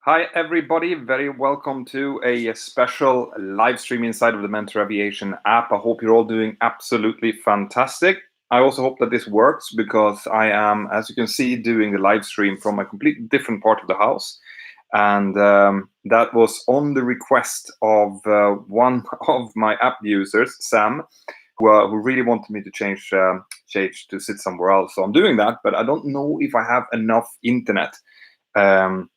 Hi, everybody. Very welcome to a special live stream inside of the Mentour Aviation app. I hope you're all doing absolutely fantastic. I also hope that this works because I am, as you can see, doing the live stream from a completely different part of the house. And that was on the request of one of my app users, Sam, who really wanted me to change to sit somewhere else. So I'm doing that, but I don't know if I have enough internet. Um,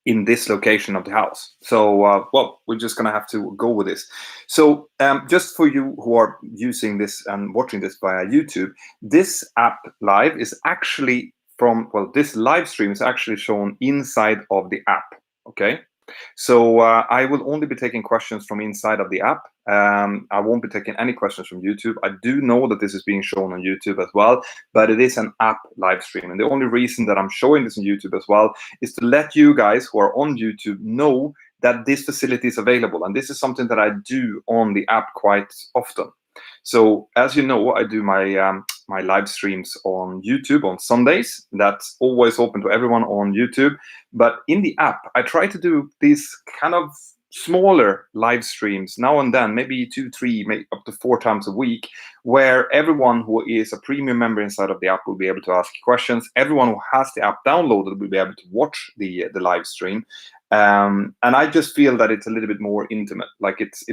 in this location of the house. So, well, we're just going to have to go with this. So, just for you who are using this and watching this via YouTube, this app live is actually this live stream is actually shown inside of the app. Okay. So I will only be taking questions from inside of the app. I won't be taking any questions from YouTube. I do know that this is being shown on YouTube as well, but it is an app live stream. And the only reason that I'm showing this on YouTube as well is to let you guys who are on YouTube know that this facility is available. And this is something that I do on the app quite often. So as you know, I do my live streams on YouTube on Sundays. That's always open to everyone on YouTube. But in the app, I try to do these kind of smaller live streams now and then, maybe 2, 3, maybe up to 4 times a week, where everyone who is a premium member inside of the app will be able to ask questions. Everyone who has the app downloaded will be able to watch the live stream. And I just feel that it's a little bit more intimate. Like it's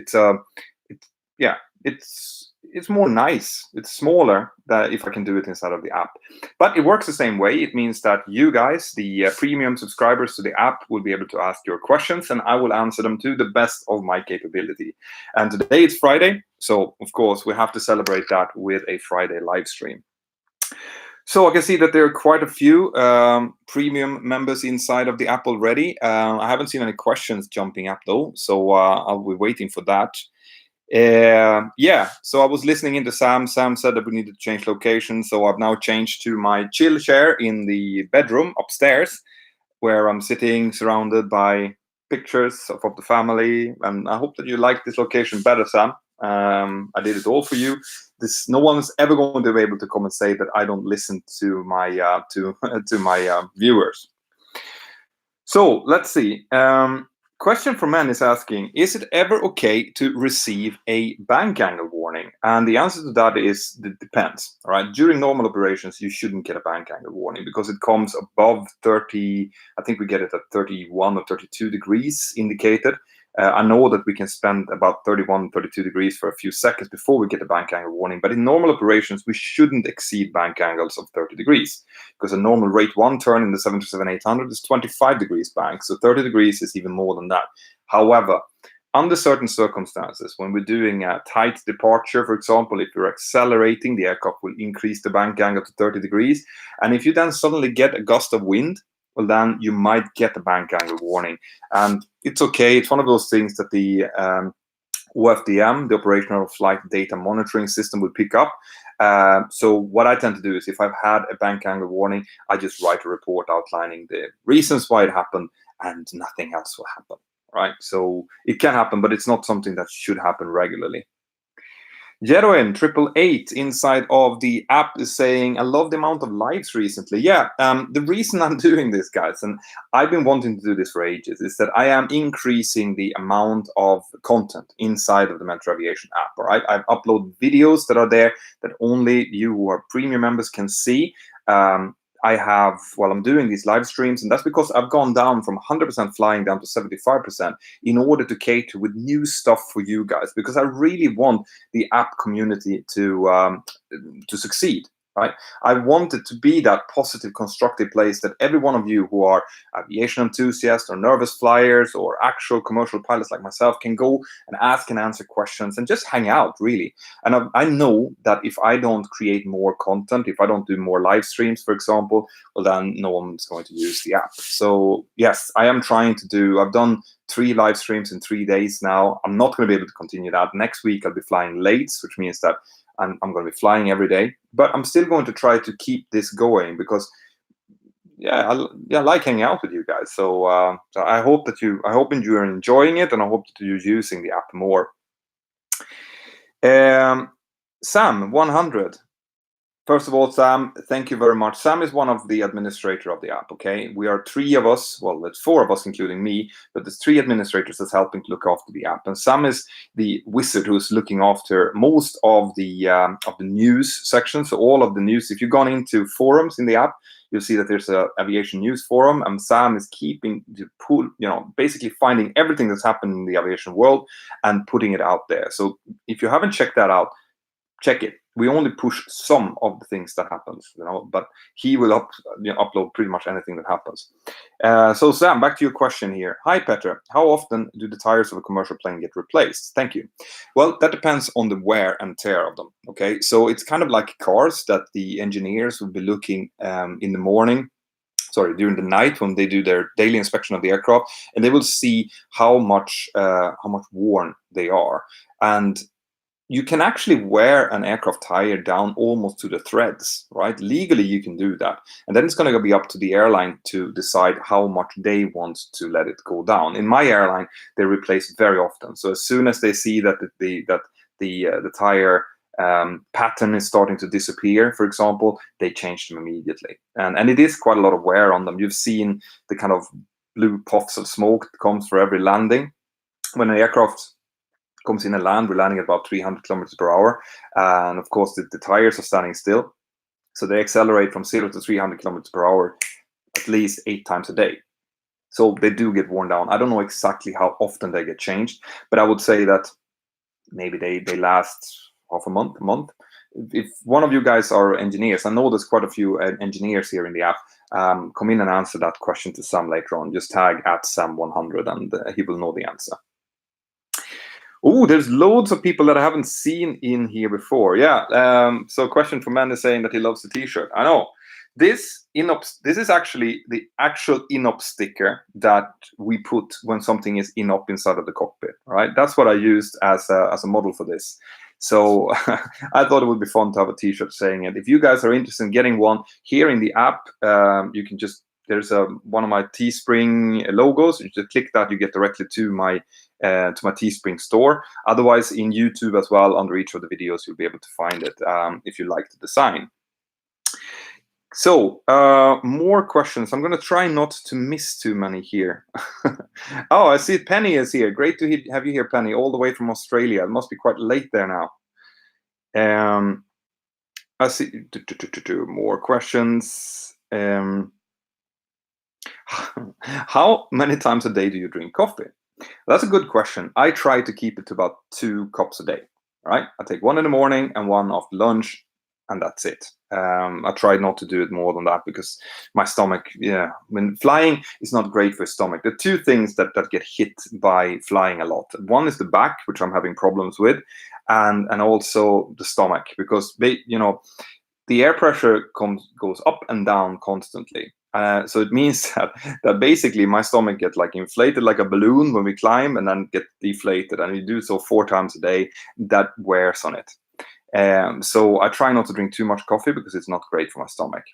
more nice. It's smaller that if I can do it inside of the app. But it works the same way. It means that you guys, the premium subscribers to the app, will be able to ask your questions and I will answer them to the best of my capability. And today it's Friday, so of course we have to celebrate that with a Friday live stream. So I can see that there are quite a few premium members inside of the app already. I haven't seen any questions jumping up though, so I'll be waiting for that. So I was listening into Sam. Sam said that we need to change location, so I've now changed to my chill chair in the bedroom upstairs, where I'm sitting surrounded by pictures of the family. And I hope that you like this location better, Sam. I did it all for you. No one's ever going to be able to come and say that I don't listen to my to my viewers. So let's see. Question from Men is asking, is it ever okay to receive a bank angle warning? And the answer to that is, it depends. All right. During normal operations, you shouldn't get a bank angle warning because it comes above 30. I think we get it at 31 or 32 degrees indicated. I know that we can spend about 31, 32 degrees for a few seconds before we get a bank angle warning. But in normal operations, we shouldn't exceed bank angles of 30 degrees because a normal rate 1 turn in the 737-800 is 25 degrees bank. So 30 degrees is even more than that. However, under certain circumstances, when we're doing a tight departure, for example, if you're accelerating, the aircraft will increase the bank angle to 30 degrees. And if you then suddenly get a gust of wind, well, then you might get a bank angle warning. And it's okay. It's one of those things that the OFDM, the Operational Flight Data Monitoring System, will pick up. So what I tend to do is if I've had a bank angle warning, I just write a report outlining the reasons why it happened and nothing else will happen, right? So it can happen, but it's not something that should happen regularly. Jeroen 888 inside of the app is saying, I love the amount of lives recently. Yeah, the reason I'm doing this, guys, and I've been wanting to do this for ages, is that I am increasing the amount of content inside of the Mentour Aviation app. All right, I've uploaded videos that are there that only you who are premium members can see. I'm doing these live streams, and that's because I've gone down from 100% flying down to 75% in order to cater with new stuff for you guys, because I really want the app community to succeed. Right? I want it to be that positive, constructive place that every one of you who are aviation enthusiasts or nervous flyers or actual commercial pilots like myself can go and ask and answer questions and just hang out, really. And I know that if I don't create more content, if I don't do more live streams, for example, well, then no one's going to use the app. So yes, I am trying to do, I've done 3 live streams in 3 days now. I'm not going to be able to continue that. Next week, I'll be flying late, which means that I'm going to be flying every day, but I'm still going to try to keep this going because, I like hanging out with you guys. So I hope that you are enjoying it, and I hope that you're using the app more. Sam 100. First of all, Sam, thank you very much. Sam is one of the administrator of the app, okay? We are three of us, well, it's four of us, including me, but there's three administrators that's helping to look after the app. And Sam is the wizard who's looking after most of the news section. So all of the news, if you've gone into forums in the app, you'll see that there's a aviation news forum, and Sam is keeping the pool, basically finding everything that's happened in the aviation world and putting it out there. So if you haven't checked that out, check it. We only push some of the things that happens, but he will upload pretty much anything that happens. So Sam, back to your question here. Hi Petter, how often do the tires of a commercial plane get replaced? Thank you. Well, that depends on the wear and tear of them. Okay, so it's kind of like cars that the engineers will be looking in the morning. Sorry, during the night when they do their daily inspection of the aircraft, and they will see how much worn they are. And you can actually wear an aircraft tire down almost to the threads, right? Legally, you can do that. And then it's going to be up to the airline to decide how much they want to let it go down. In my airline, they replace very often. So as soon as they see that the tire pattern is starting to disappear, for example, they change them immediately. And it is quite a lot of wear on them. You've seen the kind of blue puffs of smoke that comes for every landing. When an aircraft comes in and land, we're landing at about 300 kilometers per hour. And of course, the tires are standing still. So they accelerate from 0 to 300 kilometers per hour at least 8 times a day. So they do get worn down. I don't know exactly how often they get changed, but I would say that maybe they last half a month. If one of you guys are engineers, I know there's quite a few engineers here in the app, come in and answer that question to Sam later on. Just tag @Sam100 and he will know the answer. Oh, there's loads of people that I haven't seen in here before. Yeah. So question from Man is saying that he loves the t-shirt. I know. This is actually the actual INOP sticker that we put when something is INOP inside of the cockpit, right? That's what I used as a model for this. So I thought it would be fun to have a t-shirt saying it. If you guys are interested in getting one here in the app, you can just, there's one of my Teespring logos. You just click that, you get directly to my Teespring store. Otherwise, in YouTube as well, under each of the videos, you'll be able to find it if you like the design. So, more questions. I'm going to try not to miss too many here. Oh, I see Penny is here. Great to have you here, Penny, all the way from Australia. It must be quite late there now. I see more questions. How many times a day do you drink coffee? That's a good question. I try to keep it to about 2 cups a day, right? I take one in the morning and one after lunch, and that's it. I try not to do it more than that because my stomach, when flying is not great for stomach. There are 2 things that get hit by flying a lot. One is the back, which I'm having problems with, and also the stomach, because the air pressure goes up and down constantly. So it means that basically my stomach gets like inflated like a balloon when we climb and then get deflated. And we do so 4 times a day. That wears on it. So I try not to drink too much coffee because it's not great for my stomach.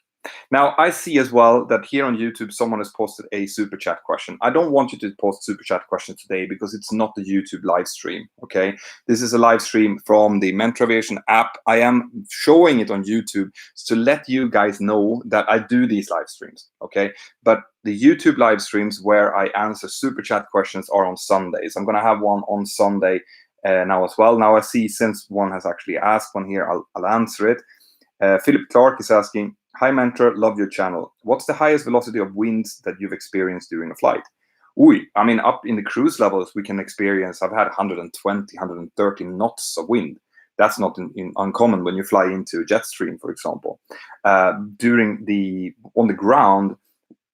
Now, I see as well that here on YouTube, someone has posted a super chat question. I don't want you to post super chat questions today because it's not the YouTube live stream, okay? This is a live stream from the Mentour Aviation app. I am showing it on YouTube to let you guys know that I do these live streams, okay? But the YouTube live streams where I answer super chat questions are on Sundays. I'm going to have one on Sunday now as well. Now I see, since one has actually asked one here, I'll answer it. Philip Clark is asking, hi Mentor, love your channel. What's the highest velocity of winds that you've experienced during a flight? I mean, up in the cruise levels, we can experience, I've had 120, 130 knots of wind. That's not uncommon when you fly into a jet stream, for example. On the ground,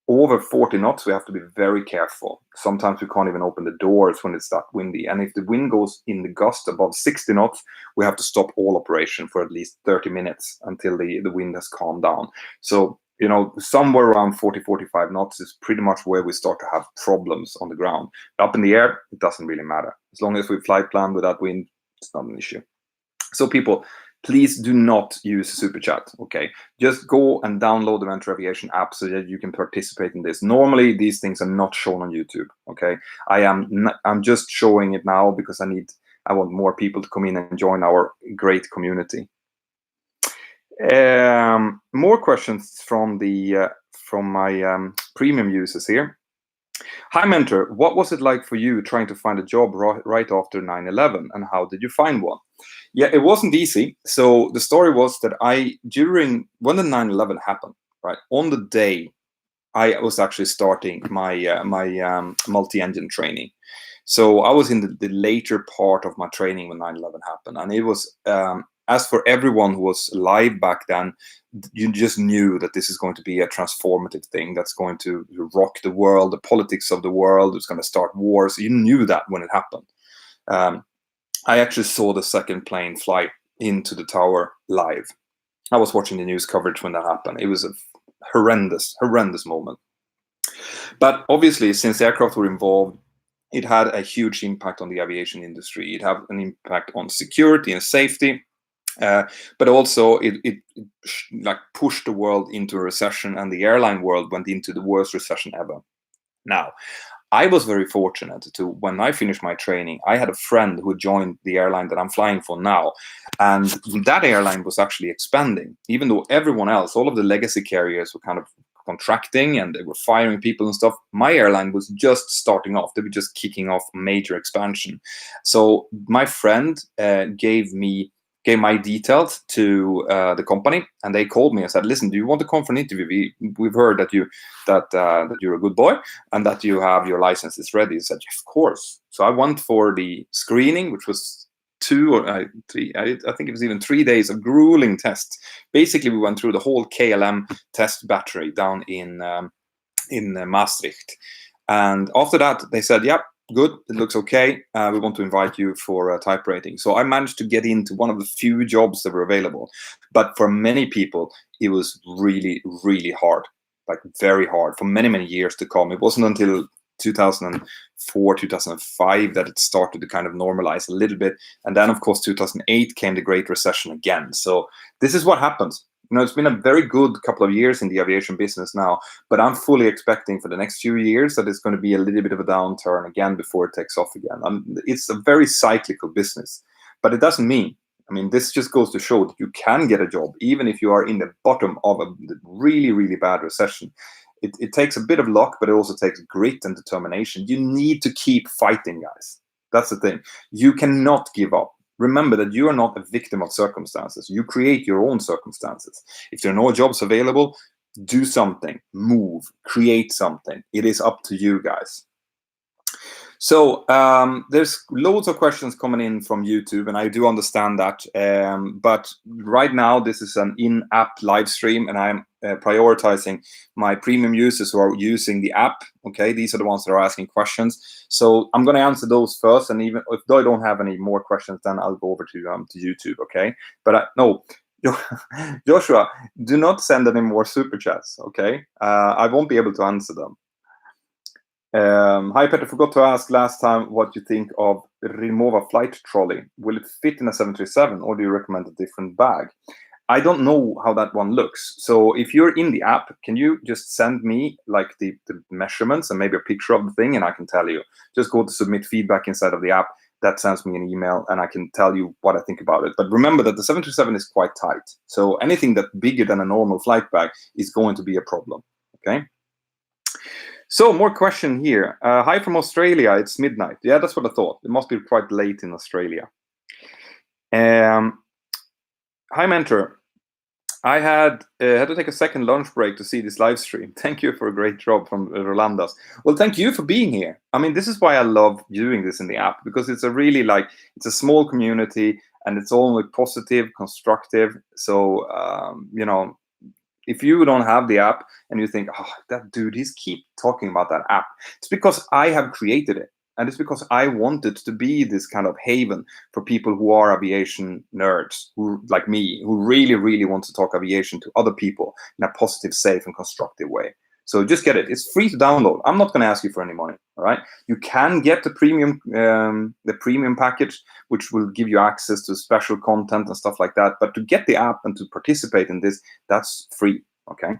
over 40 knots, we have to be very careful. Sometimes we can't even open the doors when it's that windy. And if the wind goes in the gust above 60 knots, we have to stop all operation for at least 30 minutes until the wind has calmed down. So, somewhere around 40, 45 knots is pretty much where we start to have problems on the ground. Up in the air, it doesn't really matter. As long as we flight plan with that wind, it's not an issue. So people, please do not use Super Chat, okay? Just go and download the Mentour Aviation app so that you can participate in this. Normally, these things are not shown on YouTube, okay? I'm just showing it now because I want more people to come in and join our great community. More questions from the from my premium users here. Hi, Mentor. What was it like for you trying to find a job right after 9/11, and how did you find one? Yeah, it wasn't easy. So the story was that during when the 9/11 happened, right on the day, I was actually starting my multi-engine training. So I was in the later part of my training when 9/11 happened, and it was as for everyone who was alive back then, you just knew that this is going to be a transformative thing that's going to rock the world, the politics of the world. It's going to start wars. You knew that when it happened. Um, I actually saw the second plane fly into the tower live. I was watching the news coverage when that happened. It was a horrendous moment. But obviously, since aircraft were involved, it had a huge impact on the aviation industry. It had an impact on security and safety, but also it like pushed the world into a recession, and the airline world went into the worst recession ever. Now, I was very fortunate to, when I finished my training, I had a friend who joined the airline that I'm flying for now. And that airline was actually expanding, even though everyone else, all of the legacy carriers were kind of contracting and they were firing people and stuff. My airline was just starting off. They were just kicking off major expansion. So my friend gave my details to the company, and they called me and said, "Listen, do you want to come for an interview? We've heard that you're a good boy and that you have your licenses ready." I said, "Of course." So I went for the screening, which was 2 or 3. I think it was even 3 days of grueling tests. Basically, we went through the whole KLM test battery down in Maastricht, and after that, they said, "Yep, good, it looks okay. We want to invite you for a type rating." So I managed to get into one of the few jobs that were available. But for many people, it was really hard, like very hard for many years to come. It wasn't until 2004, 2005 that it started to kind of normalize a little bit. And then, of course, 2008 came the Great Recession again. So this is what happens. It's been a very good couple of years in the aviation business now, but I'm fully expecting for the next few years that it's going to be a little bit of a downturn again before it takes off again. It's a very cyclical business, but it doesn't mean, this just goes to show that you can get a job even if you are in the bottom of a really bad recession. It takes a bit of luck, but it also takes grit and determination. You need to keep fighting, guys. That's the thing. You cannot give up. Remember that you are not a victim of circumstances. You create your own circumstances. If there are no jobs available, do something, move, create something. It is up to you, guys. So there's loads of questions coming in from YouTube, and I do understand that. But right now, this is an in-app live stream, and I'm prioritizing my premium users who are using the app. Okay, these are the ones that are asking questions. So I'm going to answer those first, and even if I don't have any more questions, then I'll go over to YouTube. Okay, but no. Joshua, do not send any more super chats. Okay, I won't be able to answer them. Hi, Peter. Forgot to ask last time what you think of Rimowa flight trolley. Will it fit in a 737, or do you recommend a different bag? I don't know how that one looks. So if you're in the app, can you just send me like the measurements and maybe a picture of the thing, and I can tell you. Just go to submit feedback inside of the app. That sends me an email, and I can tell you what I think about it. But remember that the 737 is quite tight. So anything that's bigger than a normal flight bag is going to be a problem. Okay. So more question here. Hi from Australia. It's midnight. Yeah, that's what I thought. It must be quite late in Australia. Hi, Mentor. I had to take a second lunch break to see this live stream. Thank you for a great job from Rolandas. Well, thank you for being here. This is why I love doing this in the app, because it's it's a small community, and it's all positive, constructive. So, if you don't have the app and you think, "Oh, that dude, he's keep talking about that app," it's because I have created it. And it's because I wanted to be this kind of haven for people who are aviation nerds, who, like me, who really want to talk aviation to other people in a positive, safe, and constructive way. So just get it. It's free to download. I'm not going to ask you for any money. All right. You can get the premium package, which will give you access to special content and stuff like that. But to get the app and to participate in this, that's free. Okay.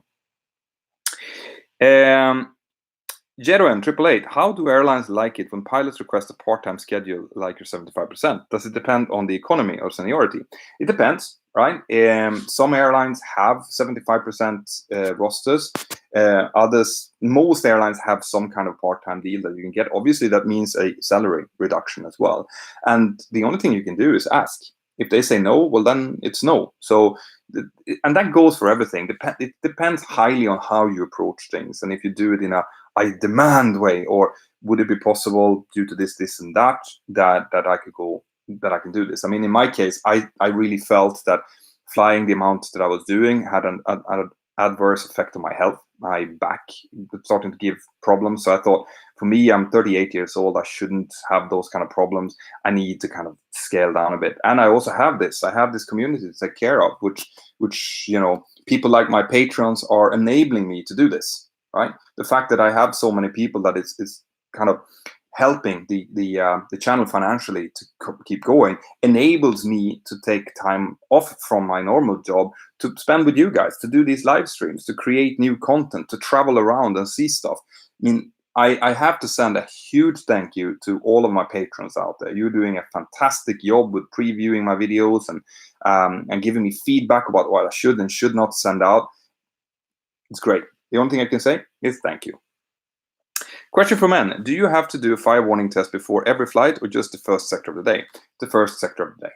Jeroen, 888, how do airlines like it when pilots request a part-time schedule like your 75%? Does it depend on the economy or seniority? It depends, right? Some airlines have 75% rosters. Most airlines have some kind of part-time deal that you can get. Obviously, that means a salary reduction as well. And the only thing you can do is ask. If they say no, well, then it's no. So, and that goes for everything. It depends highly on how you approach things. And if you do it in a I demand way, or would it be possible due to this and that I can do this? I mean, in my case, I really felt that flying the amount that I was doing had an adverse effect on my health. My back was starting to give problems. So I thought, for me, I'm 38 years old. I shouldn't have those kind of problems. I need to kind of scale down a bit. And I also have this. I have this community to take care of, which people like my patrons are enabling me to do this. Right, the fact that I have so many people that it's kind of helping the channel financially to keep going enables me to take time off from my normal job to spend with you guys, to do these live streams, to create new content, to travel around and see stuff. I mean, I have to send a huge thank you to all of my patrons out there. You're doing a fantastic job with previewing my videos and giving me feedback about what I should and should not send out. It's great. The only thing I can say is thank you. Question from Men. Do you have to do a fire warning test before every flight or just the first sector of the day? The first sector of the day.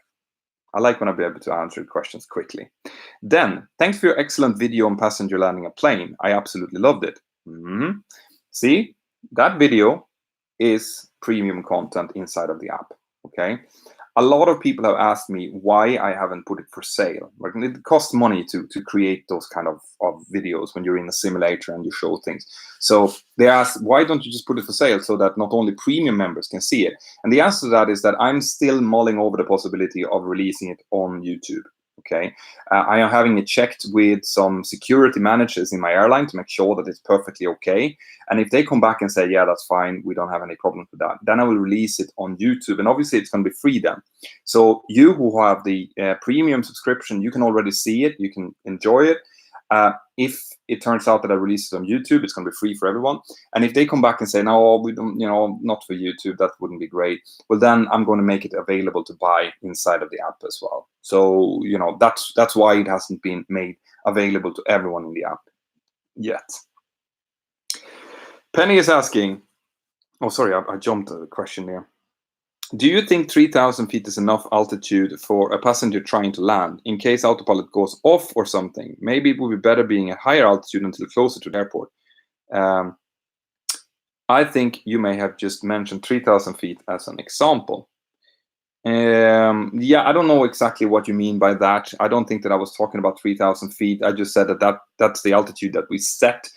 I like when I be able to answer questions quickly. Then, thanks for your excellent video on passenger landing a plane. I absolutely loved it. See, that video is premium content inside of the app. Okay. A lot of people have asked me why I haven't put it for sale. Like, it costs money to create those kind of videos when you're in a simulator and you show things. So they asked, why don't you just put it for sale so that not only premium members can see it? And the answer to that is that I'm still mulling over the possibility of releasing it on YouTube. Okay, I am having it checked with some security managers in my airline to make sure that it's perfectly okay. And if they come back and say, yeah, that's fine, we don't have any problems with that, then I will release it on YouTube. And obviously, it's going to be free then. So you who have the premium subscription, you can already see it. You can enjoy it. If it turns out that I release it on YouTube, it's going to be free for everyone. And if they come back and say, no, we don't, not for YouTube, that wouldn't be great. Well, then I'm going to make it available to buy inside of the app as well. So, that's why it hasn't been made available to everyone in the app yet. Penny is asking, oh, sorry, I jumped a question there. Do you think 3,000 feet is enough altitude for a passenger trying to land in case autopilot goes off or something? Maybe it would be better being at higher altitude until closer to the airport. I think you may have just mentioned 3,000 feet as an example. Yeah, I don't know exactly what you mean by that. I don't think that I was talking about 3,000 feet. I just said that's the altitude that we set,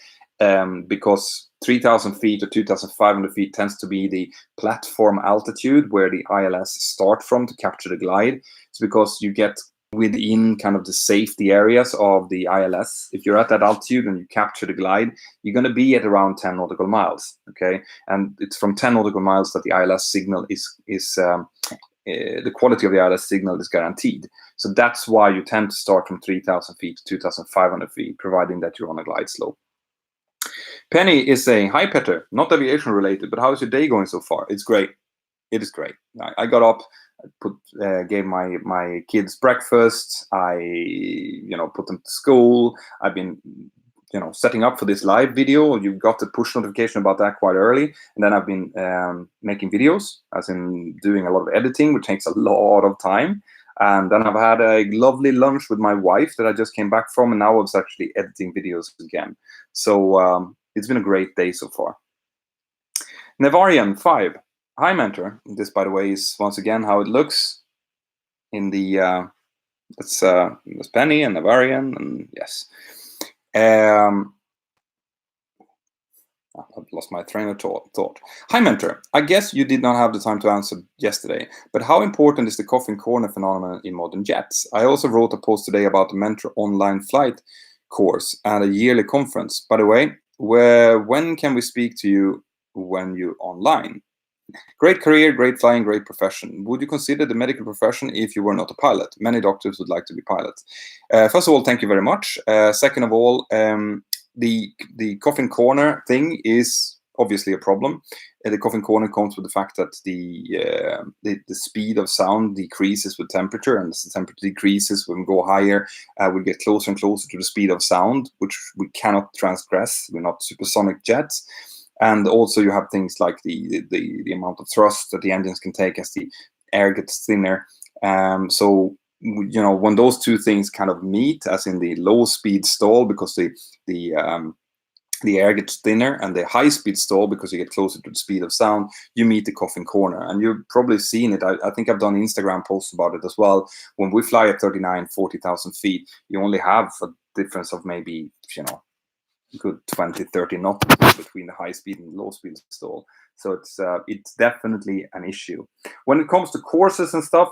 because 3,000 feet or 2,500 feet tends to be the platform altitude where the ILS start from to capture the glide. It's because you get within kind of the safety areas of the ILS. If you're at that altitude and you capture the glide, you're going to be at around 10 nautical miles. Okay, and it's from 10 nautical miles that the ILS signal is the quality of the ILS signal is guaranteed. So that's why you tend to start from 3,000 feet to 2,500 feet, providing that you're on a glide slope. Penny is saying, hi, Petter, not aviation related, but how is your day going so far? It's great. It is great. I got up, gave my kids breakfast. I, put them to school. I've been, setting up for this live video. You got the push notification about that quite early. And then I've been making videos, as in doing a lot of editing, which takes a lot of time. And then I've had a lovely lunch with my wife that I just came back from, and now I was actually editing videos again. So it's been a great day so far. Nevarian 5. Hi, Mentor. This, by the way, is once again how it looks in the it's Penny and Nevarian, and yes. I've lost my train of thought. Hi, Mentor. I guess you did not have the time to answer yesterday, but how important is the coffin corner phenomenon in modern jets? I also wrote a post today about the Mentor online flight course and a yearly conference. By the way, when can we speak to you when you're online? Great career, great flying, great profession. Would you consider the medical profession if you were not a pilot? Many doctors would like to be pilots. First of all, thank you very much. Second of all, the coffin corner thing is obviously a problem. The coffin corner comes with the fact that the speed of sound decreases with temperature, and as the temperature decreases, when we go higher, we'll get closer and closer to the speed of sound, which we cannot transgress. We're not supersonic jets. And also you have things like the amount of thrust that the engines can take as the air gets thinner. So when those two things kind of meet, as in the low speed stall because the air gets thinner, and the high speed stall because you get closer to the speed of sound, you meet the coffin corner. And you've probably seen it. I think I've done Instagram posts about it as well. When we fly at 40,000 feet, you only have a difference of maybe, good 20, 30 knots between the high speed and low speed stall. So it's definitely an issue. When it comes to courses and stuff,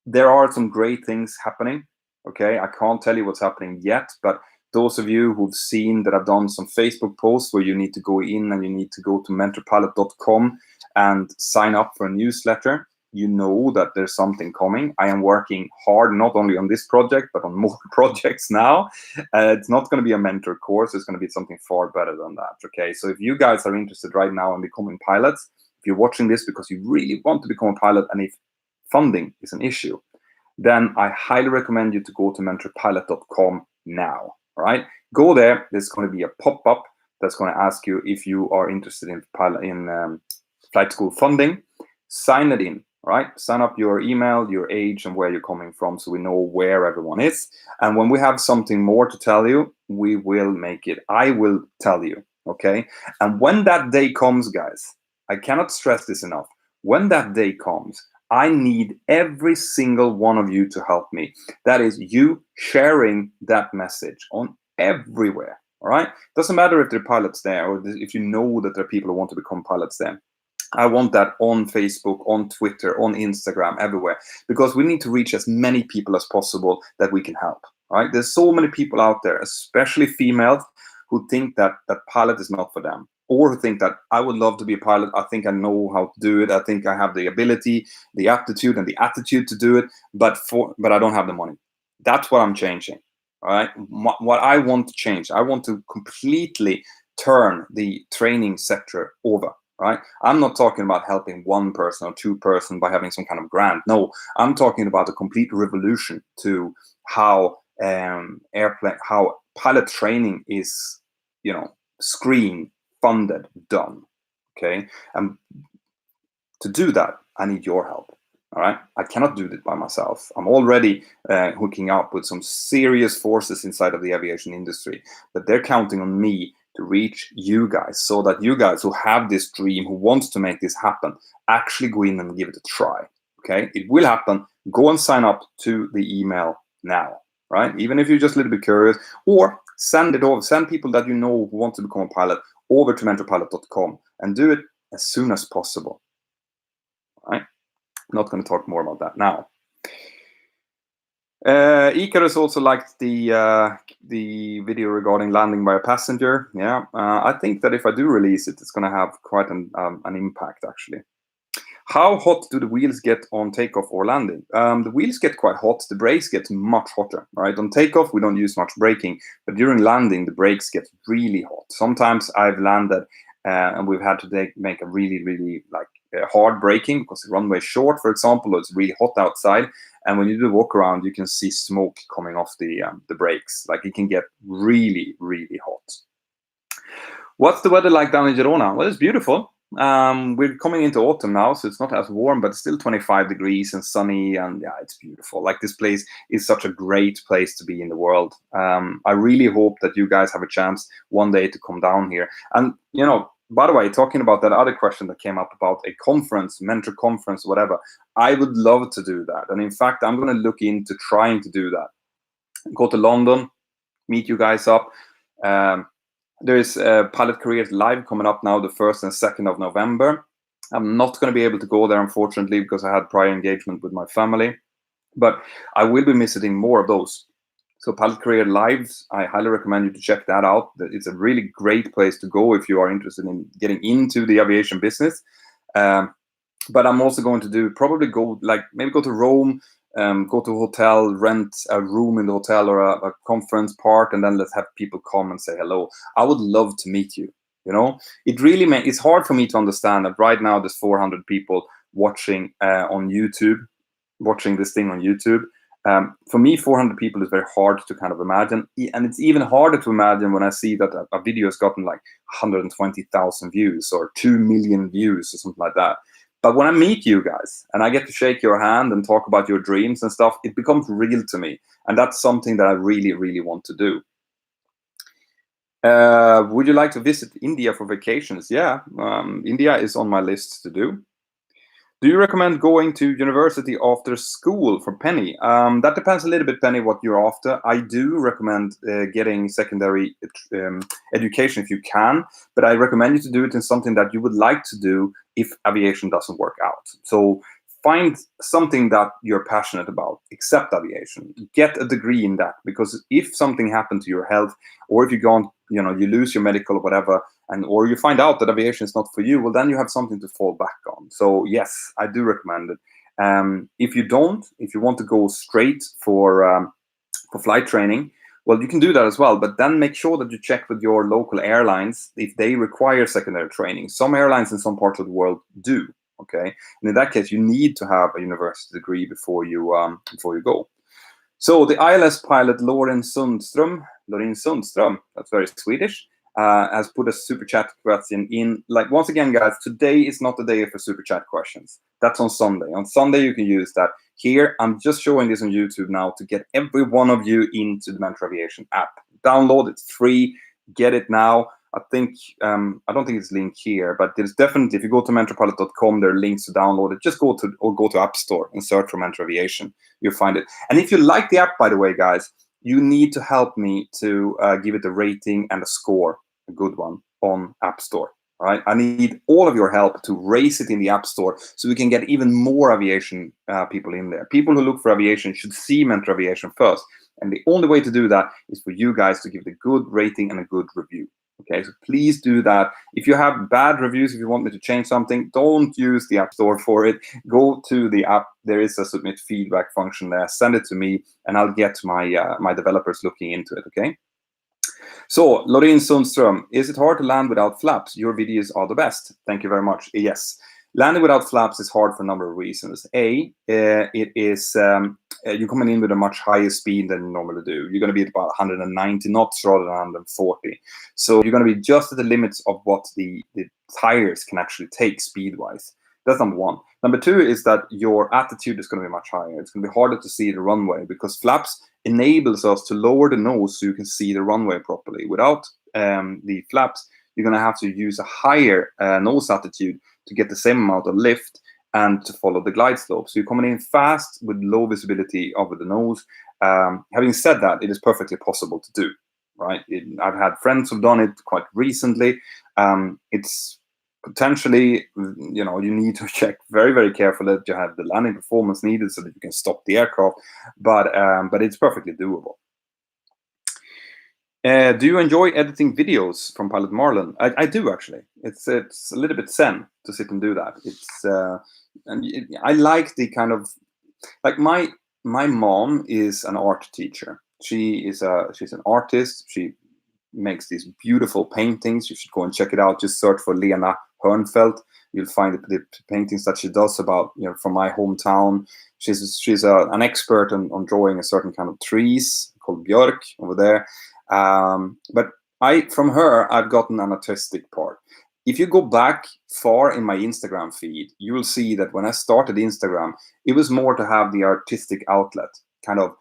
there are some great things happening. Okay, I can't tell you what's happening yet, but those of you who've seen that I've done some Facebook posts where you need to go in and you need to go to mentorpilot.com and sign up for a newsletter, you know that there's something coming. I am working hard, not only on this project, but on more projects now. It's not going to be a mentor course. It's going to be something far better than that. Okay, so if you guys are interested right now in becoming pilots, if you're watching this because you really want to become a pilot, and if funding is an issue, then I highly recommend you to go to mentorpilot.com now. All right, go there. There's going to be a pop-up that's going to ask you if you are interested in flight school funding. Sign it in. All right, sign up your email, your age, and where you're coming from, so we know where everyone is. And when we have something more to tell you, we will make it. I will tell you. Okay, and when that day comes, guys, I cannot stress this enough. When that day comes, I need every single one of you to help me. That is you sharing that message on everywhere. All right, doesn't matter if there are pilots there or if you know that there are people who want to become pilots there. I want that on Facebook, on Twitter, on Instagram, everywhere, because we need to reach as many people as possible that we can help. Right? There's so many people out there, especially females, who think that pilot is not for them, or who think that I would love to be a pilot. I think I know how to do it. I think I have the ability, the aptitude, and the attitude to do it, but I don't have the money. That's what I'm changing. All right. What I want to change, I want to completely turn the training sector over. Right? I'm not talking about helping one person or two person by having some kind of grant. No, I'm talking about a complete revolution to how how pilot training is, screened, funded, done. Okay, and to do that, I need your help. All right, I cannot do it by myself. I'm already hooking up with some serious forces inside of the aviation industry, but they're counting on me to reach you guys, so that you guys who have this dream, who wants to make this happen, actually go in and give it a try. Okay, it will happen. Go and sign up to the email now, right? Even if you're just a little bit curious, or send it over. Send people that you know who want to become a pilot over to mentorpilot.com and do it as soon as possible. All right, I'm not going to talk more about that now. Icarus also liked the video regarding landing by a passenger. Yeah, I think that if I do release it, it's going to have quite an impact, actually. How hot do the wheels get on takeoff or landing? The wheels get quite hot. The brakes get much hotter. Right, on takeoff we don't use much braking, but during landing the brakes get really hot. Sometimes I've landed and we've had to make a really hard braking because the runway is short, for example, or it's really hot outside. And when you do the walk around, you can see smoke coming off the brakes. Like, it can get really hot. What's the weather like down in Girona? Well, it's beautiful. We're coming into autumn now, so it's not as warm, but it's still 25 degrees and sunny, and yeah, it's beautiful. Like, this place is such a great place to be in the world. I really hope that you guys have a chance one day to come down here. And, by the way, talking about that other question that came up about a conference, mentor conference, whatever, I would love to do that. And in fact, I'm going to look into trying to do that. Go to London, meet you guys up. There is Pilot Careers Live coming up now, the 1st and 2nd of November. I'm not going to be able to go there, unfortunately, because I had prior engagement with my family. But I will be visiting more of those. So Pilot Career Lives, I highly recommend you to check that out. It's a really great place to go if you are interested in getting into the aviation business. But I'm also going to maybe go to Rome, go to a hotel, rent a room in the hotel or a conference part, and then let's have people come and say hello. I would love to meet you. You know, it really it's hard for me to understand that right now there's 400 people watching on YouTube, watching this thing on YouTube. For me, 400 people is very hard to kind of imagine, and it's even harder to imagine when I see that a video has gotten like 120,000 views or 2 million views or something like that. But when I meet you guys and I get to shake your hand and talk about your dreams and stuff, it becomes real to me, and that's something that I really, really want to do. Would you like to visit India for vacations? Yeah, India is on my list to do. Do you recommend going to university after school for Penny? That depends a little bit, Penny, what you're after. I do recommend getting secondary education if you can, but I recommend you to do it in something that you would like to do if aviation doesn't work out. So find something that you're passionate about, except aviation. Get a degree in that, because if something happened to your health, or if you go on, you lose your medical or whatever, or you find out that aviation is not for you, well, then you have something to fall back on. So yes, I do recommend it. If you want to go straight for flight training, well, you can do that as well, but then make sure that you check with your local airlines if they require secondary training. Some airlines in some parts of the world do. Okay, and in that case, you need to have a university degree before you go. So the ILS pilot Lorin Sundström, that's very Swedish, has put a super chat question in. Like, once again, guys, today is not the day for super chat questions. That's on Sunday. On Sunday, you can use that. Here, I'm just showing this on YouTube now to get every one of you into the Mentour Aviation app. Download it, free. Get it now. I think I don't think it's linked here, but there's definitely, if you go to mentorpilot.com, there are links to download it. Just go to App Store and search for Mentour Aviation. You'll find it. And if you like the app, by the way, guys, you need to help me to give it a rating and a score, a good one, on App Store. All right, I need all of your help to raise it in the App Store so we can get even more aviation people in there. People who look for aviation should see Mentour Aviation first. And the only way to do that is for you guys to give it a good rating and a good review. Okay, so please do that. If you have bad reviews, if you want me to change something, don't use the App Store for it. Go to the app. There is a submit feedback function there. Send it to me, and I'll get my my developers looking into it. Okay. So, Lorin Sundström, is it hard to land without flaps? Your videos are the best. Thank you very much. Yes. Landing without flaps is hard for a number of reasons. It is you're coming in with a much higher speed than you normally do. You're going to be at about 190 knots rather than 140. So you're going to be just at the limits of what the tires can actually take speed-wise. That's number one. Number two is that your attitude is going to be much higher. It's going to be harder to see the runway because flaps enables us to lower the nose so you can see the runway properly. Without the flaps, you're going to have to use a higher nose attitude to get the same amount of lift and to follow the glide slope. So you're coming in fast with low visibility over the nose. Having said that, it is perfectly possible to do, right? I've had friends who've done it quite recently. It's potentially, you need to check very, very carefully that you have the landing performance needed so that you can stop the aircraft, but it's perfectly doable. Do you enjoy editing videos from Pilot Marlon? I do, actually. It's a little bit zen to sit and do that. I like the kind of, like, my mom is an art teacher. She's an artist. She makes these beautiful paintings. You should go and check it out. Just search for Lena Hörnfeldt. You'll find the paintings that she does about, from my hometown. She's an expert on drawing a certain kind of trees called björk over there. But from her, I've gotten an artistic part. If you go back far in my Instagram feed, you will see that when I started Instagram, it was more to have the artistic outlet, kind of,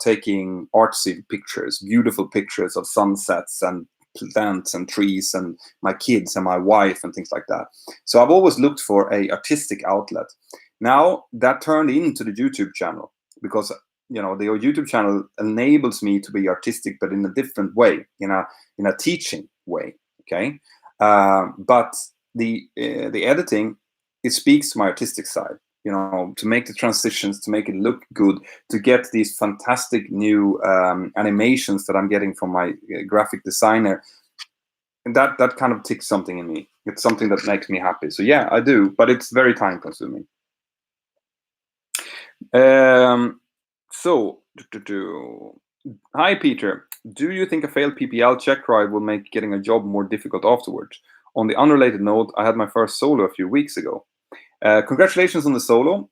taking artsy pictures, beautiful pictures of sunsets and plants and trees and my kids and my wife and things like that. So I've always looked for a artistic outlet. Now that turned into the YouTube channel because the YouTube channel enables me to be artistic, but in a different way, in a teaching way. Okay, but the editing, it speaks to my artistic side. To make the transitions, to make it look good, to get these fantastic new animations that I'm getting from my graphic designer. And that kind of ticks something in me. It's something that makes me happy. So yeah, I do, but it's very time consuming. So, hi Peter. Do you think a failed PPL check ride will make getting a job more difficult afterwards? On the unrelated note, I had my first solo a few weeks ago. Congratulations on the solo.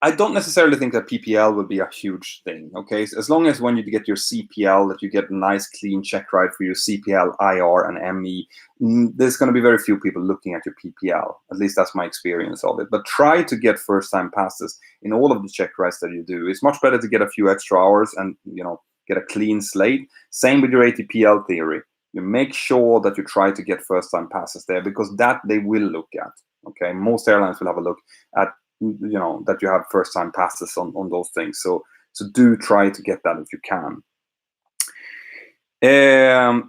I don't necessarily think that PPL will be a huge thing. Okay, so as long as when you get your CPL, that you get a nice clean check ride for your CPL, IR, and ME, there's going to be very few people looking at your PPL. At least that's my experience of it. But try to get first-time passes in all of the check rides that you do. It's much better to get a few extra hours and get a clean slate. Same with your ATPL theory. You make sure that you try to get first-time passes there, because that they will look at. Okay, most airlines will have a look at that you have first-time passes on those things. So do try to get that if you can.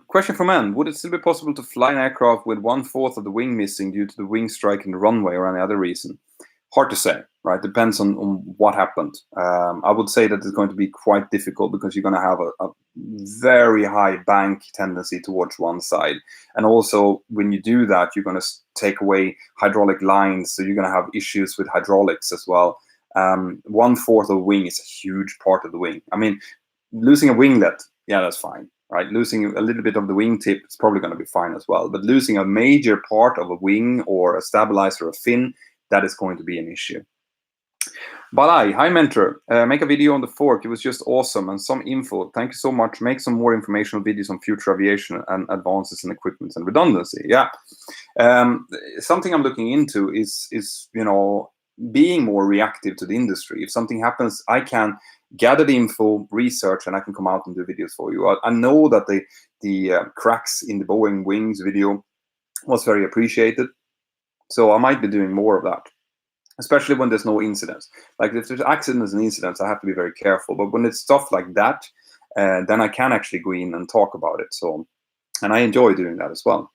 Question from Anne: would it still be possible to fly an aircraft with 1/4 of the wing missing due to the wing strike in the runway or any other reason? Hard to say, right? Depends on what happened. I would say that it's going to be quite difficult, because you're going to have a very high bank tendency towards one side. And also, when you do that, you're going to take away hydraulic lines. So you're going to have issues with hydraulics as well. 1/4 of the wing is a huge part of the wing. I mean, losing a winglet, yeah, that's fine, right? Losing a little bit of the wingtip is probably going to be fine as well. But losing a major part of a wing or a stabilizer or a fin, that is going to be an issue. Balai, hi Mentor. Make a video on the fork. It was just awesome, and some info. Thank you so much. Make some more informational videos on future aviation and advances in equipment and redundancy. Yeah. Something I'm looking into is being more reactive to the industry. If something happens, I can gather the info, research, and I can come out and do videos for you. I know that the cracks in the Boeing wings video was very appreciated. So I might be doing more of that, especially when there's no incidents. Like if there's accidents and incidents, I have to be very careful. But when it's stuff like that, then I can actually go in and talk about it. So, and I enjoy doing that as well.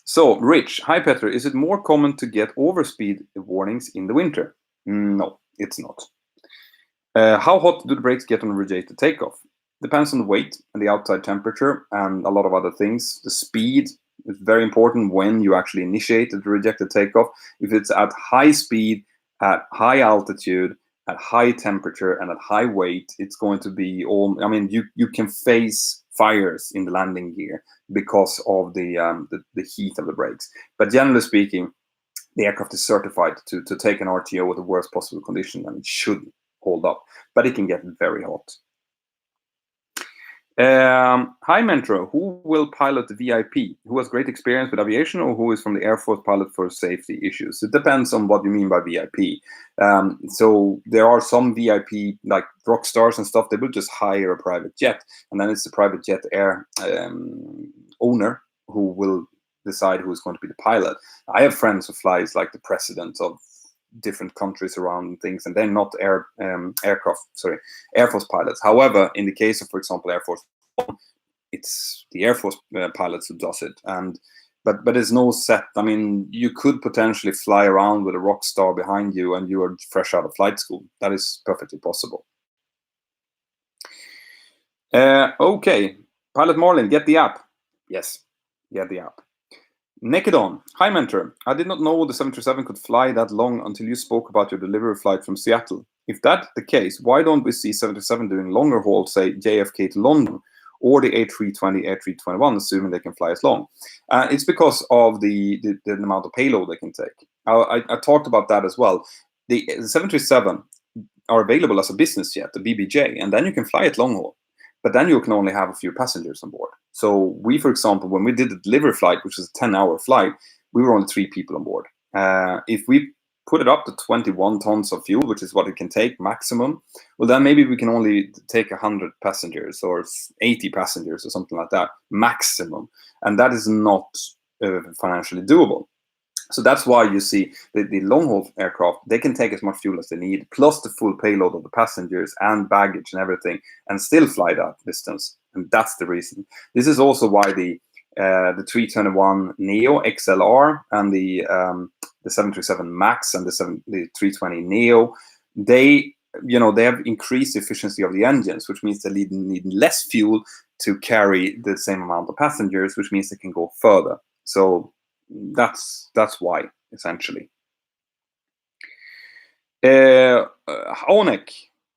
So, Rich, hi Petter, is it more common to get overspeed warnings in the winter? No, it's not. How hot do the brakes get on rejected takeoff? Depends on the weight and the outside temperature and a lot of other things. The speed is very important when you actually initiate the rejected takeoff. If it's at high speed, at high altitude, at high temperature, and at high weight, it's going to be all. I mean, you can face fires in the landing gear because of the heat of the brakes. But generally speaking, the aircraft is certified to take an RTO with the worst possible condition, and it should hold up. But it can get very hot. Hi Mentor, who will pilot the VIP? Who has great experience with aviation, or who is from the Air Force pilot for safety issues? It depends on what you mean by VIP. So there are some VIP, like rock stars and stuff, they will just hire a private jet, and then it's the private jet air owner who will decide who is going to be the pilot. I have friends who flies like the president of different countries around and things, and they're not Air Force pilots. However, in the case of, for example, Air Force One, it's the Air Force pilots who does it. And but there's no set. I mean, you could potentially fly around with a rock star behind you, and you are fresh out of flight school. That is perfectly possible. Okay, Pilot Marlin, get the app. Yes, get the app. Naked On. Hi Mentor, I did not know the 737 could fly that long until you spoke about your delivery flight from Seattle. If that's the case, why don't we see 737 doing longer haul, say JFK to London, or the A320, A321, assuming they can fly as long? It's because of the amount of payload they can take. I talked about that as well. The 737 are available as a business jet, the BBJ, and then you can fly it long haul. But then you can only have a few passengers on board. So we, for example, when we did the delivery flight, which is a 10-hour flight, we were only 3 people on board. If we put it up to 21 tons of fuel, which is what it can take maximum, well, then maybe we can only take 100 passengers or 80 passengers or something like that, maximum. And that is not financially doable. So that's why you see the long-haul aircraft, they can take as much fuel as they need, plus the full payload of the passengers and baggage and everything, and still fly that distance. And that's the reason. This is also why the 321 Neo XLR and the 737 Max and the 320 Neo, they have increased the efficiency of the engines, which means they need less fuel to carry the same amount of passengers, which means they can go further. So that's why, essentially. Onek,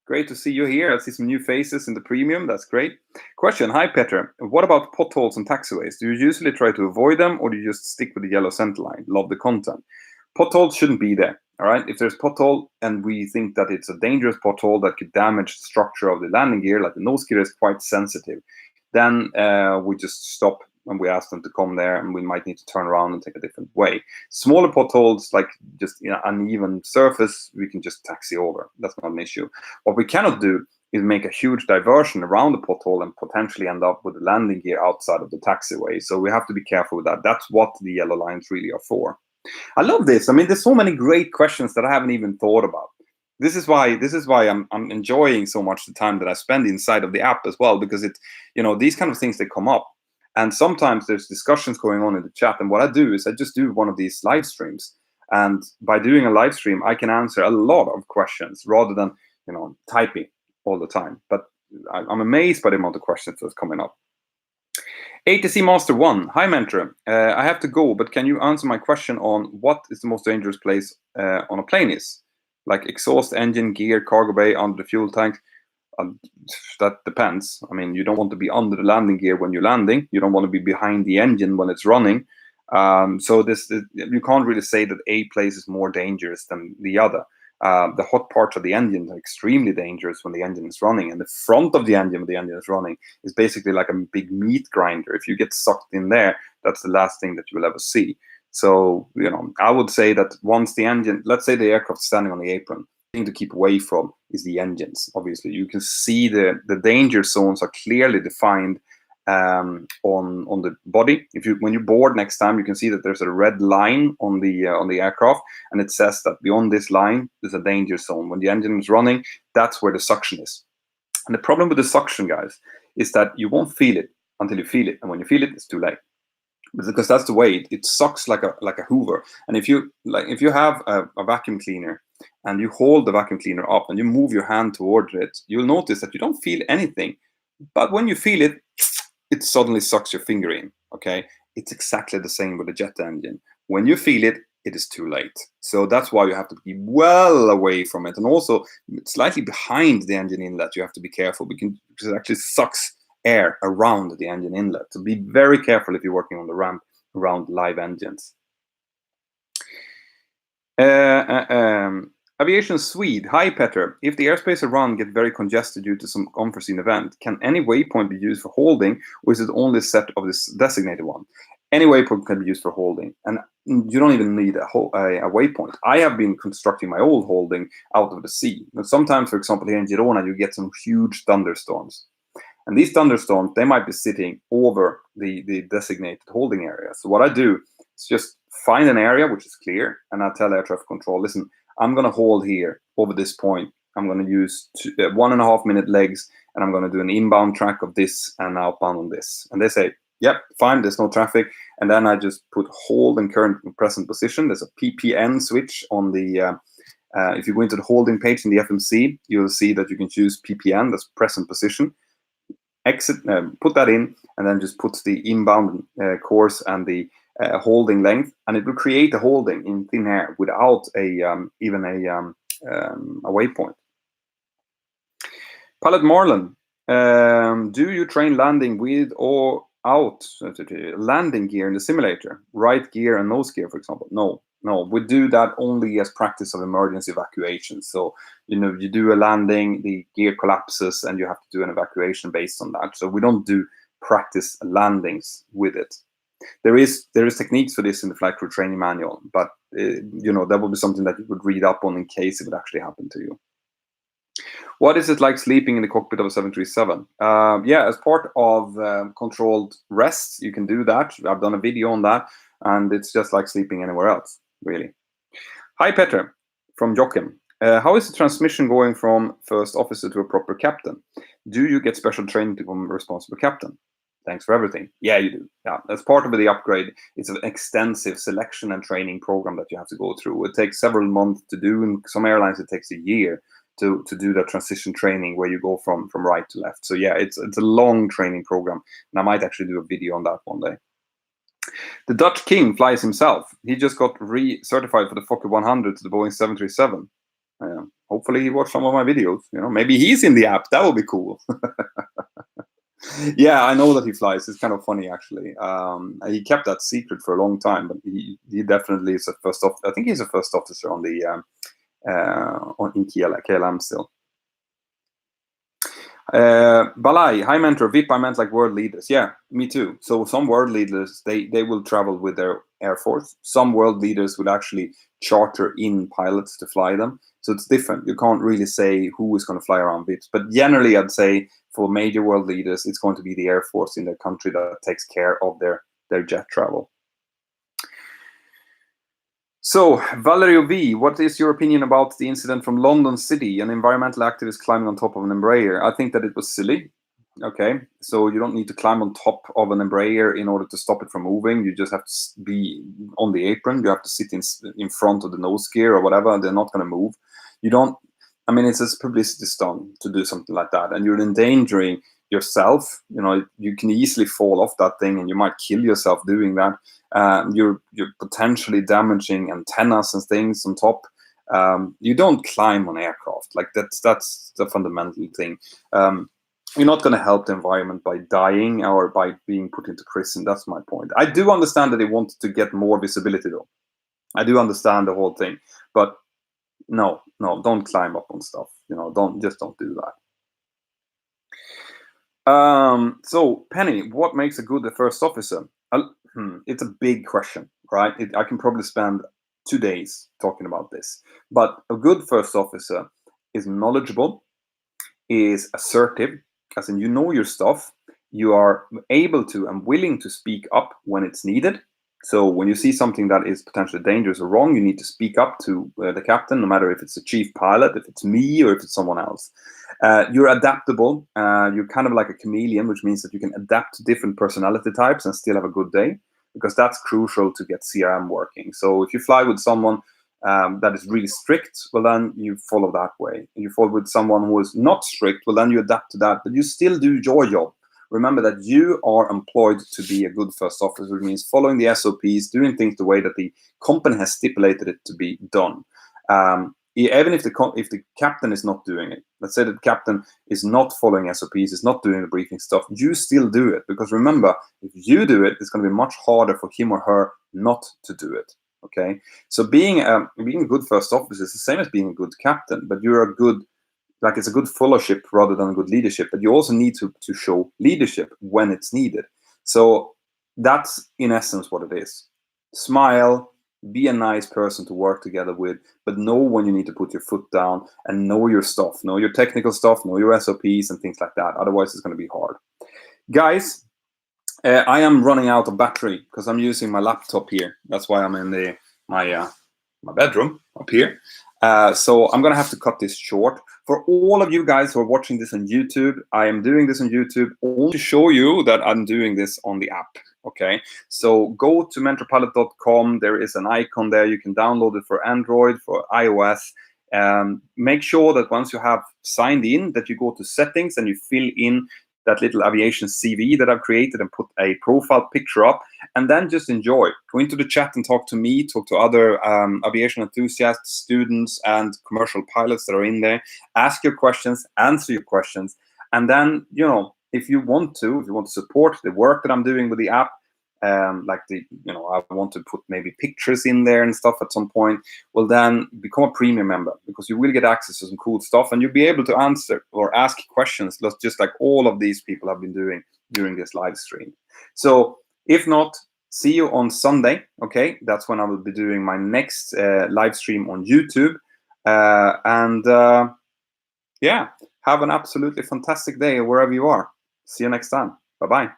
Great to see you here. I see some new faces in the premium. That's great. Question. Hi, Peter. What about potholes and taxiways? Do you usually try to avoid them, or do you just stick with the yellow center line? Love the content. Potholes shouldn't be there. All right. If there's pothole and we think that it's a dangerous pothole that could damage the structure of the landing gear, like the nose gear is quite sensitive, then we just stop and we ask them to come there, and we might need to turn around and take a different way. Smaller potholes, like just uneven surface, we can just taxi over. That's not an issue. What we cannot do is make a huge diversion around the pothole and potentially end up with the landing gear outside of the taxiway. So we have to be careful with that. That's what the yellow lines really are for. I love this. I mean, there's so many great questions that I haven't even thought about. This is why I'm enjoying so much the time that I spend inside of the app as well, because these kind of things, they come up. And sometimes there's discussions going on in the chat. And what I do is I just do one of these live streams. And by doing a live stream, I can answer a lot of questions rather than, typing all the time. But I'm amazed by the amount of questions that's coming up. ATC Master 1. Hi, Mentor. I have to go, but can you answer my question on what is the most dangerous place on a plane is? Like exhaust, engine, gear, cargo bay, under the fuel tank. That depends. I mean, you don't want to be under the landing gear when you're landing. You don't want to be behind the engine when it's running. So you can't really say that a place is more dangerous than the other. The hot parts of the engine are extremely dangerous when the engine is running, and the front of the engine when the engine is running is basically like a big meat grinder. If you get sucked in there, that's the last thing that you will ever see. So, I would say that once the engine, let's say the aircraft standing on the apron, thing to keep away from is the engines. Obviously, you can see the danger zones are clearly defined on the body. When you board next time, you can see that there's a red line on the aircraft, and it says that beyond this line there's a danger zone. When the engine is running, that's where the suction is. And the problem with the suction, guys, is that you won't feel it until you feel it, and when you feel it, it's too late. Because that's the way it sucks like a Hoover. And if you have a vacuum cleaner and you hold the vacuum cleaner up and you move your hand towards it, you'll notice that you don't feel anything. But when you feel it, it suddenly sucks your finger in. Okay, it's exactly the same with the jet engine. When you feel it, it is too late. So that's why you have to be well away from it, and also slightly behind the engine inlet. You have to be careful because it actually sucks air around the engine inlet. So be very careful if you're working on the ramp around live engines. Aviation Swede. Hi, Peter. If the airspace around get very congested due to some unforeseen event, can any waypoint be used for holding, or is it only set of this designated one? Any waypoint can be used for holding, and you don't even need a waypoint. I have been constructing my old holding out of the sea. And sometimes, for example, here in Girona, you get some huge thunderstorms. And these thunderstorms, they might be sitting over the designated holding area. So what I do is just find an area which is clear, and I tell air traffic control, listen, I'm going to hold here over this point. I'm going to use 1.5 minute legs, and I'm going to do an inbound track of this and outbound on this. And they say, yep, fine, there's no traffic. And then I just put hold in current and present position. There's a PPN switch on the, if you go into the holding page in the FMC, you'll see that you can choose PPN, that's present position. Exit, put that in, and then just put the inbound course and the holding length, and it will create a holding in thin air without even a waypoint. Pilot Marlon, do you train landing with or out landing gear in the simulator? Right gear and nose gear, for example? No, we do that only as practice of emergency evacuation. So, you do a landing, the gear collapses, and you have to do an evacuation based on that. So we don't do practice landings with it. There is techniques for this in the flight crew training manual, but that would be something that you would read up on in case it would actually happen to you. What is it like sleeping in the cockpit of a 737? Yeah, as part of controlled rests, you can do that. I've done a video on that, and it's just like sleeping anywhere else, really. Hi, Peter, from Joachim. How is the transmission going from first officer to a proper captain? Do you get special training to become a responsible captain? Thanks for everything. Yeah, you do. Yeah, as part of the upgrade, it's an extensive selection and training program that you have to go through. It takes several months to do. In some airlines, it takes a year to do that transition training where you go from right to left. So yeah, it's a long training program, and I might actually do a video on that one day. The Dutch King flies himself. He just got re-certified for the Fokker 100 to the Boeing 737. Hopefully he watched some of my videos. Maybe he's in the app. That would be cool. Yeah, I know that he flies. It's kind of funny, actually. He kept that secret for a long time, but he definitely is a first off. I think he's a first officer on the in KLM still. Balai, hi mentor, VIP, I meant like world leaders. Yeah, me too. So some world leaders, they will travel with their air force. Some world leaders would actually charter in pilots to fly them. So it's different. You can't really say who is going to fly around VIPs. But generally, I'd say for major world leaders, it's going to be the air force in their country that takes care of their jet travel. So, Valerio V, what is your opinion about the incident from London City, an environmental activist climbing on top of an Embraer? I think that it was silly. Okay, so you don't need to climb on top of an Embraer in order to stop it from moving. You just have to be on the apron. You have to sit in front of the nose gear or whatever. They're not going to move. You don't. I mean, it's a publicity stunt to do something like that, and you're endangering yourself. You can easily fall off that thing, and you might kill yourself doing that. You're potentially damaging antennas and things on top. You don't climb on aircraft. Like that's the fundamental thing. You're not going to help the environment by dying or by being put into prison. That's my point. I do understand that they wanted to get more visibility, though. I do understand the whole thing, but no, don't climb up on stuff. Don't do that. So Penny, what makes a good first officer? It's a big question, right? I can probably spend 2 days talking about this. But a good first officer is knowledgeable, is assertive, as in you know your stuff, you are able to and willing to speak up when it's needed. So when you see something that is potentially dangerous or wrong, you need to speak up to the captain, no matter if it's a chief pilot, if it's me, or if it's someone else. You're adaptable. You're kind of like a chameleon, which means that you can adapt to different personality types and still have a good day, because that's crucial to get CRM working. So if you fly with someone that is really strict, well, then you follow that way. You follow with someone who is not strict, well, then you adapt to that, but you still do your job. Remember that you are employed to be a good first officer, which means following the SOPs, doing things the way that the company has stipulated it to be done. Even if the captain is not doing it, let's say that the captain is not following SOPs, is not doing the briefing stuff, you still do it. Because remember, if you do it, it's going to be much harder for him or her not to do it. Okay, so being a good first officer is the same as being a good captain, but you're a good, like, it's a good followership rather than a good leadership. But you also need to show leadership when it's needed. So that's in essence what it is. Smile, be a nice person to work together with, but know when you need to put your foot down and know your stuff, know your technical stuff, know your SOPs and things like that. Otherwise, it's going to be hard. Guys, I am running out of battery because I'm using my laptop here. That's why I'm in my bedroom up here. So I'm going to have to cut this short. For all of you guys who are watching this on YouTube, I am doing this on YouTube only to show you that I'm doing this on the app. Okay, so go to mentorpilot.com. There is an icon there. You can download it for Android, for iOS. Make sure that once you have signed in, that you go to settings and you fill in that little aviation CV that I've created and put a profile picture up, and then just enjoy. Go into the chat and talk to me, talk to other aviation enthusiasts, students, and commercial pilots that are in there. Ask your questions, answer your questions, and then, if you want to support the work that I'm doing with the app, I want to put maybe pictures in there and stuff at some point, well, then become a premium member, because you will get access to some cool stuff and you'll be able to answer or ask questions just like all of these people have been doing during this live stream. So if not, see you on Sunday. Okay, that's when I will be doing my next live stream on YouTube. Yeah, have an absolutely fantastic day wherever you are. See you next time. Bye-bye.